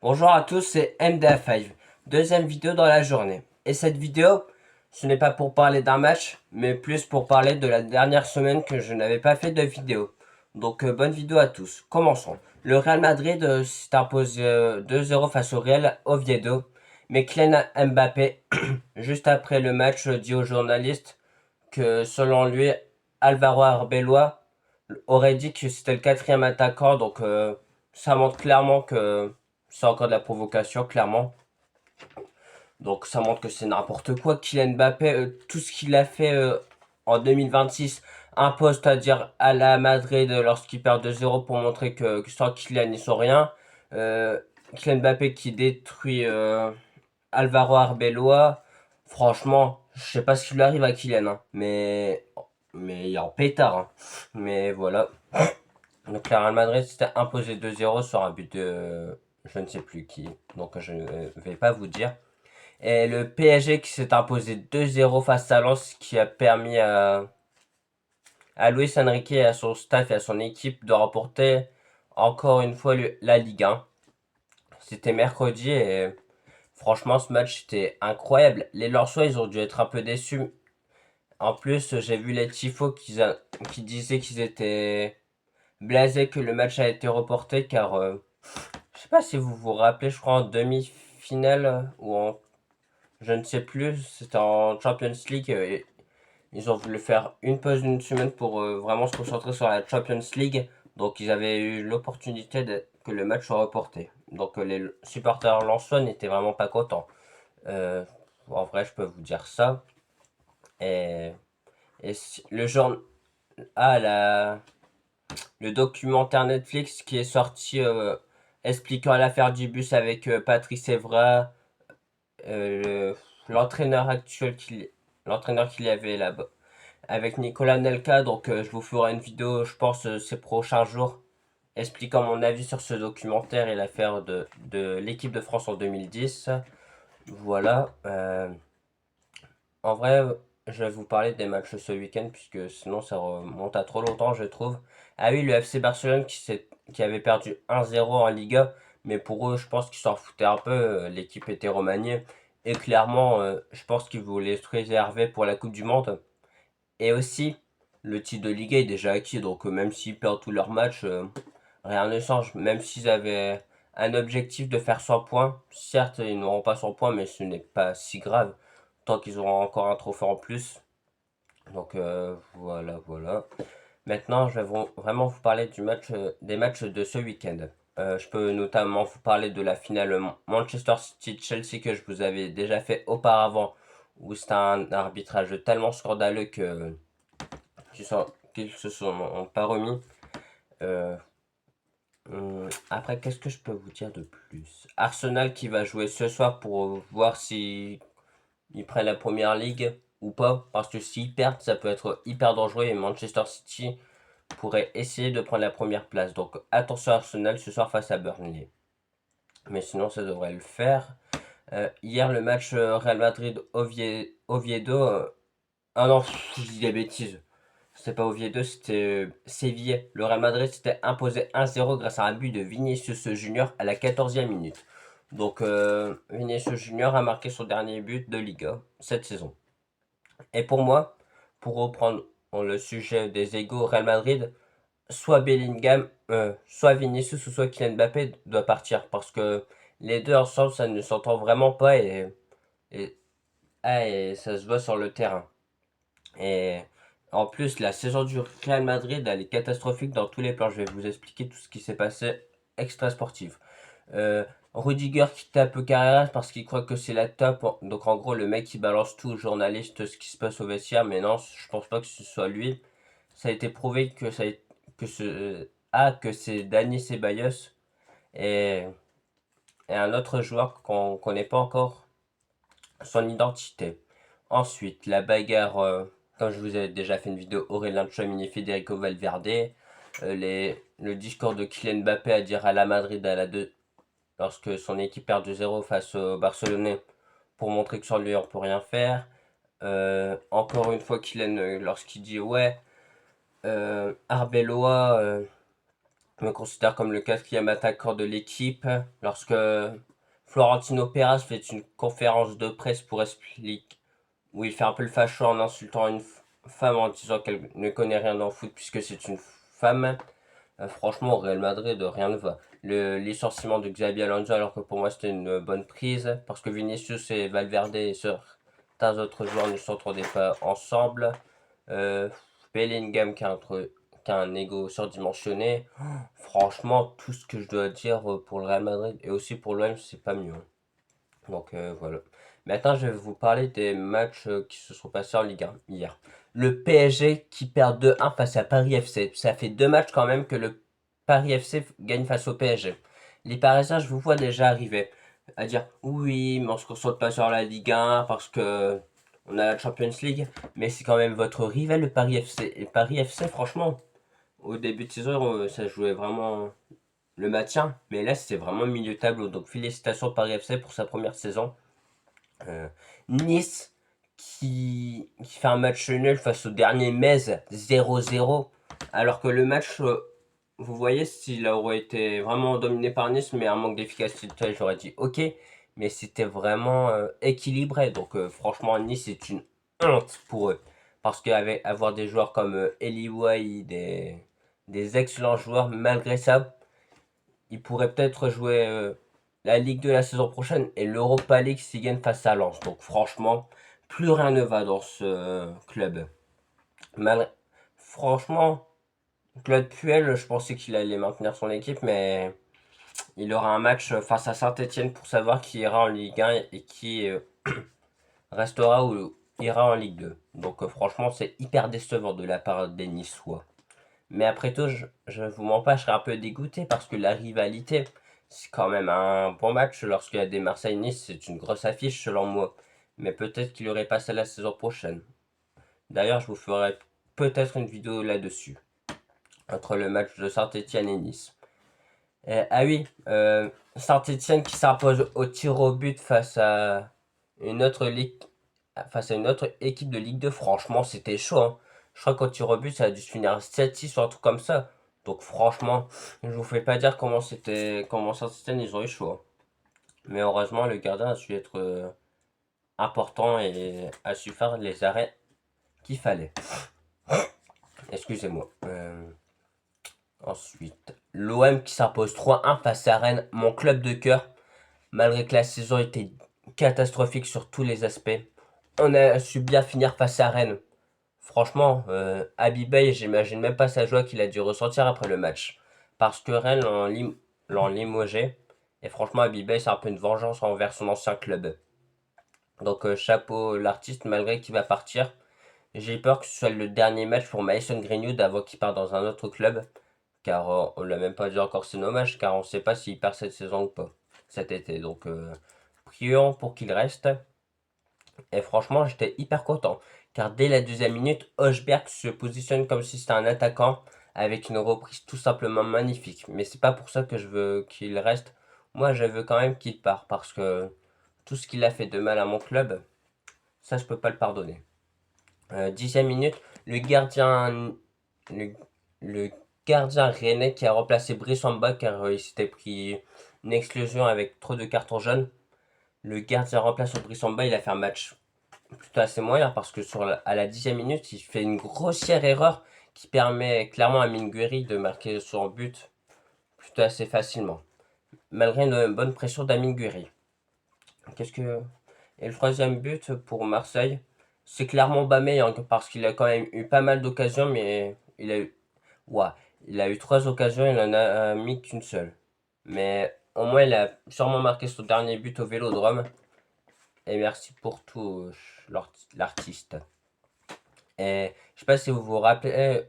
Bonjour à tous, c'est MDA5, deuxième vidéo dans la journée. Et cette vidéo, ce n'est pas pour parler d'un match, mais plus pour parler de la dernière semaine que je n'avais pas fait de vidéo. Donc bonne vidéo à tous. Commençons. Le Real Madrid s'est imposé 2-0 face au Real Oviedo, mais Kylian Mbappé, juste après le match, dit aux journalistes que selon lui, Alvaro Arbeloa aurait dit que c'était le quatrième attaquant, donc ça montre clairement que c'est encore de la provocation, clairement. Donc ça montre que c'est n'importe quoi. Kylian Mbappé, tout ce qu'il a fait en 2026 impose, c'est-à-dire à la Madrid lorsqu'il perd 2-0 pour montrer que sans Kylian ils sont rien. Euh, Kylian Mbappé qui détruit Alvaro Arbeloa. Franchement, je sais pas ce qui lui arrive à Kylian, hein, mais il est en pétard, hein. Mais voilà. Donc le Real Madrid s'était imposé 2-0 sur un but de je ne sais plus qui. Donc je ne vais pas vous dire. Et le PSG qui s'est imposé 2-0 face à Lens, qui a permis à Luis Enrique et à son staff et à son équipe de remporter encore une fois la Ligue 1. C'était mercredi et franchement ce match était incroyable. Les Lensois ils ont dû être un peu déçus. En plus j'ai vu les tifos qui disaient qu'ils étaient blasés que le match a été reporté car je sais pas si vous vous rappelez, je crois en demi-finale ou en je ne sais plus, c'était en Champions League. Et ils ont voulu faire une pause d'une semaine pour vraiment se concentrer sur la Champions League. Donc ils avaient eu l'opportunité que le match soit reporté. Donc les supporters lensois n'étaient vraiment pas contents. Euh, En vrai, je peux vous dire ça. Et, le genre... Ah, le documentaire Netflix qui est sorti expliquant l'affaire du bus avec Patrice Evra, l'entraîneur actuel l'entraîneur qu'il y avait là-bas avec Nicolas Nelka. Donc je vous ferai une vidéo, je pense, ces prochains jours, expliquant mon avis sur ce documentaire et l'affaire de l'équipe de France en 2010. Voilà. En vrai, je vais vous parler des matchs ce week-end, puisque sinon ça remonte à trop longtemps, je trouve. Ah oui, le FC Barcelone qui avait perdu 1-0 en Liga, mais pour eux, je pense qu'ils s'en foutaient un peu. L'équipe était remaniée. Et clairement, je pense qu'ils voulaient se réserver pour la Coupe du Monde. Et aussi, le titre de Liga est déjà acquis, donc même s'ils perdent tous leurs matchs, rien ne change. Même s'ils avaient un objectif de faire 100 points, certes, ils n'auront pas 100 points, mais ce n'est pas si grave, tant qu'ils auront encore un trophée en plus. Donc voilà, voilà. Maintenant, je vais vraiment vous parler des matchs de ce week-end. Je peux notamment vous parler de la finale Manchester City-Chelsea que je vous avais déjà fait auparavant, où c'était un arbitrage tellement scandaleux qu'ils se sont pas remis. Euh, Après, qu'est-ce que je peux vous dire de plus? Arsenal qui va jouer ce soir pour voir si ils prennent la première ligue ou pas. Parce que s'ils perdent, ça peut être hyper dangereux et Manchester City pourrait essayer de prendre la première place. Donc attention à Arsenal ce soir face à Burnley. Mais sinon, ça devrait le faire. Hier, le match Real Madrid-Oviedo. Ah non, je dis des bêtises. C'était pas Oviedo, c'était Séville. Le Real Madrid s'était imposé 1-0 grâce à un but de Vinicius Junior à la 14e minute. Donc Vinicius Junior a marqué son dernier but de Liga cette saison. Et pour moi, pour reprendre le sujet des égaux au Real Madrid, soit Bellingham, soit Vinicius ou soit Kylian Mbappé doit partir parce que les deux ensemble ça ne s'entend vraiment pas et, et ça se voit sur le terrain. Et en plus, la saison du Real Madrid, elle est catastrophique dans tous les plans. Je vais vous expliquer tout ce qui s'est passé extra sportif. Euh, Rudiger qui tape Carreras parce qu'il croit que c'est la top. Donc en gros, le mec qui balance tout aux journalistes ce qui se passe au vestiaire. Mais non, je pense pas que ce soit lui. Ça a été prouvé que c'est Dani Ceballos et, et un autre joueur qu'on connaît pas encore son identité. Ensuite, la bagarre, comme je vous ai déjà fait une vidéo, Aurélien Tchouameni, Federico Valverde, le discours de Kylian Mbappé à dire à la Madrid à la 2 lorsque son équipe perd 2-0 face au Barcelonais pour montrer que sans lui on peut rien faire. Encore une fois, Kylian, lorsqu'il dit ouais, Arbeloa, me considère comme le quatrième attaquant de l'équipe. Lorsque Florentino Pérez fait une conférence de presse pour expliquer, où il fait un peu le facho en insultant une femme en disant qu'elle ne connaît rien dans le foot puisque c'est une femme. Franchement, au Real Madrid, rien ne va. Le licenciement de Xabi Alonso, alors que pour moi c'était une bonne prise, parce que Vinicius et Valverde et certains autres joueurs ne s'entendaient pas ensemble. Euh, Bellingham qui a un ego surdimensionné. Franchement, tout ce que je dois dire pour le Real Madrid et aussi pour l'OM, c'est pas mieux, hein. Donc voilà. Maintenant, je vais vous parler des matchs qui se sont passés en Ligue 1 hier. Le PSG qui perd 2-1 face à Paris FC. Ça fait deux matchs quand même que le Paris FC gagne face au PSG. Les Parisiens, je vous vois déjà arriver à dire oui, mais on se concentre pas sur la Ligue 1 parce que on a la Champions League. Mais c'est quand même votre rival, le Paris FC. Et Paris FC, franchement, au début de saison, ça jouait vraiment le maintien. Mais là, c'est vraiment milieu tableau. Donc félicitations Paris FC pour sa première saison. Euh, Nice qui fait un match nul face au dernier Metz 0-0. Alors que le match, vous voyez, s'il aurait été vraiment dominé par Nice, mais un manque d'efficacité, j'aurais dit ok. Mais c'était vraiment équilibré. Donc franchement, Nice c'est une honte pour eux. Parce qu'avec avoir des joueurs comme Eli Wahi, des excellents joueurs, malgré ça, ils pourraient peut-être jouer la Ligue de la saison prochaine et l'Europa League s'ils gagnent face à Lens. Donc franchement, plus rien ne va dans ce club. Mal... Franchement, Claude Puel, je pensais qu'il allait maintenir son équipe, mais il aura un match face à Saint-Etienne pour savoir qui ira en Ligue 1 et qui restera ou ira en Ligue 2. Donc franchement, c'est hyper décevant de la part des Niçois. Mais après tout, je vous mens pas, je serais un peu dégoûté parce que la rivalité, c'est quand même un bon match. Lorsqu'il y a des Marseille-Nice, c'est une grosse affiche selon moi. Mais peut-être qu'il aurait passé la saison prochaine. D'ailleurs, je vous ferai peut-être une vidéo là-dessus. Entre le match de Saint-Etienne et Nice. Ah oui, Saint-Etienne qui s'impose au tir au but une autre ligue, face à une autre équipe de Ligue 2. Franchement, c'était chaud, hein. Je crois qu'au tir au but, ça a dû se finir 7-6 ou un truc comme ça. Donc franchement, je vous fais pas dire comment Saint-Etienne ils ont eu chaud, hein. Mais heureusement, le gardien a su être important et a su faire les arrêts qu'il fallait. Excusez-moi. Ensuite, l'OM qui s'impose 3-1 face à Rennes, mon club de cœur. Malgré que la saison était catastrophique sur tous les aspects, on a su bien finir face à Rennes. Franchement, Abibay, j'imagine même pas sa joie qu'il a dû ressentir après le match. Parce que Rennes l'ont limogé. Et franchement, Abibay, c'est un peu une vengeance envers son ancien club. Donc, chapeau l'artiste, malgré qu'il va partir. J'ai peur que ce soit le dernier match pour Mason Greenwood avant qu'il parte dans un autre club. Car on l'a même pas dit encore, c'est dommage, car on ne sait pas s'il perd cette saison ou pas. Cet été. Donc, prions pour qu'il reste. Et franchement, j'étais hyper content. Car dès la deuxième minute, Hochberg se positionne comme si c'était un attaquant avec une reprise tout simplement magnifique. Mais c'est pas pour ça que je veux qu'il reste. Moi, je veux quand même qu'il parte parce que tout ce qu'il a fait de mal à mon club, ça, je peux pas le pardonner. 10e minute, le, le gardien rennais qui a remplacé Brissamba car il s'était pris une explosion avec trop de cartons jaunes. Le gardien remplace Brissamba, il a fait un match plutôt assez moyen parce que à la 10e minute, il fait une grossière erreur qui permet clairement à Mingueri de marquer son but plutôt assez facilement, malgré une bonne pression d'Amingueri. Qu'est-ce que Et le troisième but pour Marseille, c'est clairement Aubameyang parce qu'il a quand même eu pas mal d'occasions, mais ouais, il a eu trois occasions, il en a mis qu'une seule. Mais au moins, il a sûrement marqué son dernier but au Vélodrome. Et merci pour tout, l'artiste. Et je sais pas si vous vous rappelez,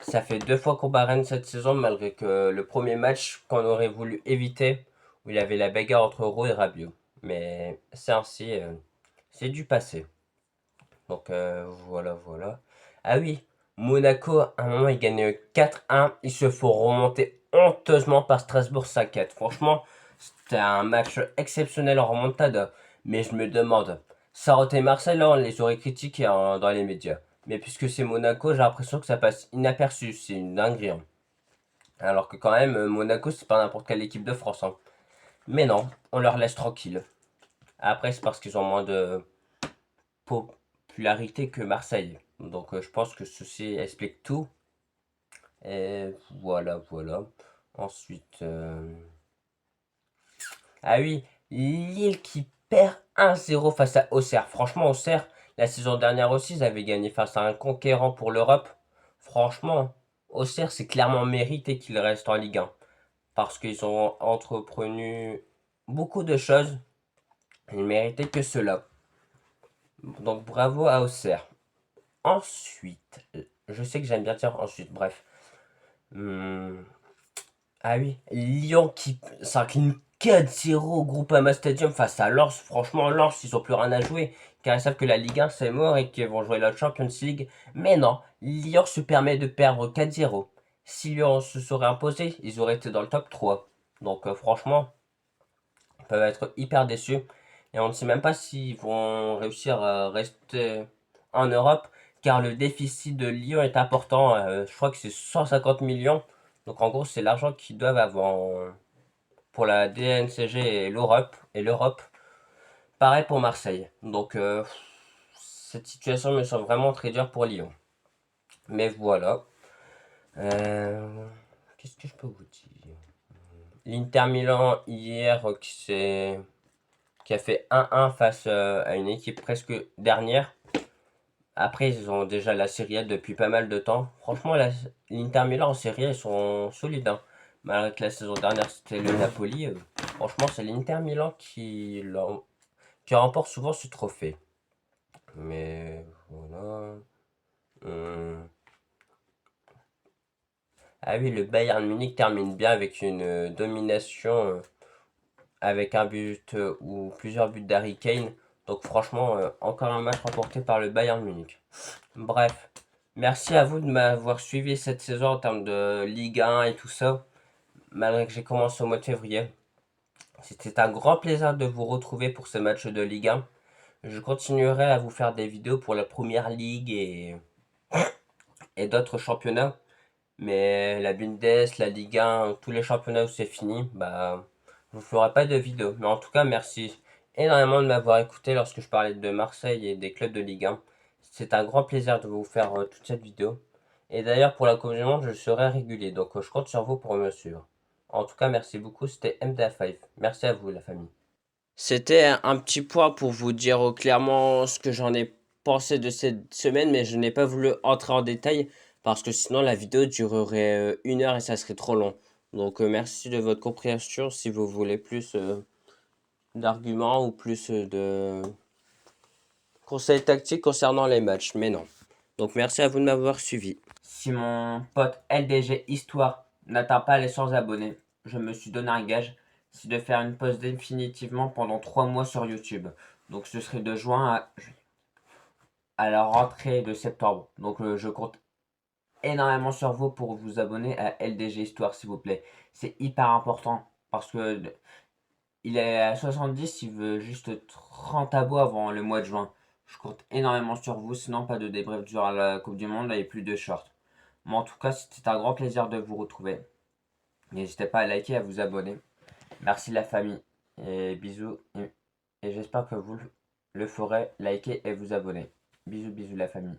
ça fait deux fois qu'on bat Rennes cette saison, malgré que le premier match qu'on aurait voulu éviter, où il y avait la bagarre entre Roux et Rabiot. Mais c'est ainsi, c'est du passé. Donc voilà, voilà. Ah oui, Monaco, à un moment, il gagne 4-1. Il se faut remonter honteusement par Strasbourg 5-4. Franchement, c'était un match exceptionnel en remontada. Mais je me demande, ça aurait été Marseille, là, on les aurait critiqués hein, dans les médias. Mais puisque c'est Monaco, j'ai l'impression que ça passe inaperçu. C'est une dinguerie, hein. Alors que quand même, Monaco, c'est pas n'importe quelle équipe de France, hein. Mais non, on leur laisse tranquille. Après, c'est parce qu'ils ont moins de popularité que Marseille. Donc je pense que ceci explique tout. Et voilà, voilà. Ensuite, ah oui, Lille qui perd 1-0 face à Auxerre. Franchement, Auxerre, la saison dernière aussi, ils avaient gagné face à un conquérant pour l'Europe. Franchement, Auxerre, c'est clairement mérité qu'ils restent en Ligue 1. Parce qu'ils ont entrepris beaucoup de choses. Ils méritaient que cela. Donc bravo à Auxerre. Ensuite, je sais que j'aime bien dire ensuite, bref. Hmm, Ah oui, Lyon qui s'incline 4-0 au Groupama Stadium face à Lens. Franchement, Lens, ils ont plus rien à jouer, car ils savent que la Ligue 1 c'est mort et qu'ils vont jouer la Champions League. Mais non, Lyon se permet de perdre 4-0. Si Lyon se serait imposé, ils auraient été dans le top 3. Donc franchement, ils peuvent être hyper déçus. Et on ne sait même pas s'ils vont réussir à rester en Europe, car le déficit de Lyon est important. Je crois que c'est 150 millions. Donc en gros, c'est l'argent qu'ils doivent avoir pour la DNCG et l'Europe. Pareil pour Marseille. Donc cette situation me semble vraiment très dure pour Lyon. Mais voilà. Qu'est-ce que je peux vous dire? L'Inter Milan hier qui a fait 1-1 face à une équipe presque dernière. Après, ils ont déjà la Serie A depuis pas mal de temps. Franchement, l'Inter Milan en Serie A, ils sont solides, hein. Malgré que la saison dernière, c'était le Napoli. Franchement, c'est l'Inter Milan qui remporte souvent ce trophée. Mais voilà. Hum. Ah oui, le Bayern Munich termine bien avec une domination avec un but ou plusieurs buts d'Harry Kane. Donc franchement, encore un match remporté par le Bayern Munich. Bref, merci à vous de m'avoir suivi cette saison en termes de Ligue 1 et tout ça, malgré que j'ai commencé au mois de février. C'était un grand plaisir de vous retrouver pour ce match de Ligue 1. Je continuerai à vous faire des vidéos pour la Première Ligue et d'autres championnats. Mais la Bundes, la Ligue 1, tous les championnats où c'est fini, bah, je vous ferai pas de vidéo. Mais en tout cas, merci énormément de m'avoir écouté lorsque je parlais de Marseille et des clubs de Ligue 1. C'est un grand plaisir de vous faire toute cette vidéo. Et d'ailleurs, pour la Coupe du Monde, je serai régulier. Donc, je compte sur vous pour me suivre. En tout cas, merci beaucoup. C'était MDA5. Merci à vous, la famille. C'était un petit point pour vous dire clairement ce que j'en ai pensé de cette semaine, mais je n'ai pas voulu entrer en détail parce que sinon la vidéo durerait 1 heure et ça serait trop long. Donc merci de votre compréhension si vous voulez plus d'arguments ou plus de conseils tactiques concernant les matchs, mais non. Donc merci à vous de m'avoir suivi. Si mon pote LDG Histoire n'atteint pas les 100 abonnés, je me suis donné un gage, c'est de faire une pause définitivement pendant 3 mois sur YouTube. Donc ce serait de juin à la rentrée de septembre. Donc je compte énormément sur vous pour vous abonner à LDG Histoire s'il vous plaît. C'est hyper important parce que il est à 70, il veut juste 30 abos avant le mois de juin. Je compte énormément sur vous, sinon pas de débrief durant la Coupe du Monde et plus de shorts. Mais en tout cas, c'était un grand plaisir de vous retrouver. N'hésitez pas à liker et à vous abonner. Merci la famille. Et bisous. Et j'espère que vous le ferez, liker et vous abonner. Bisous, bisous la famille.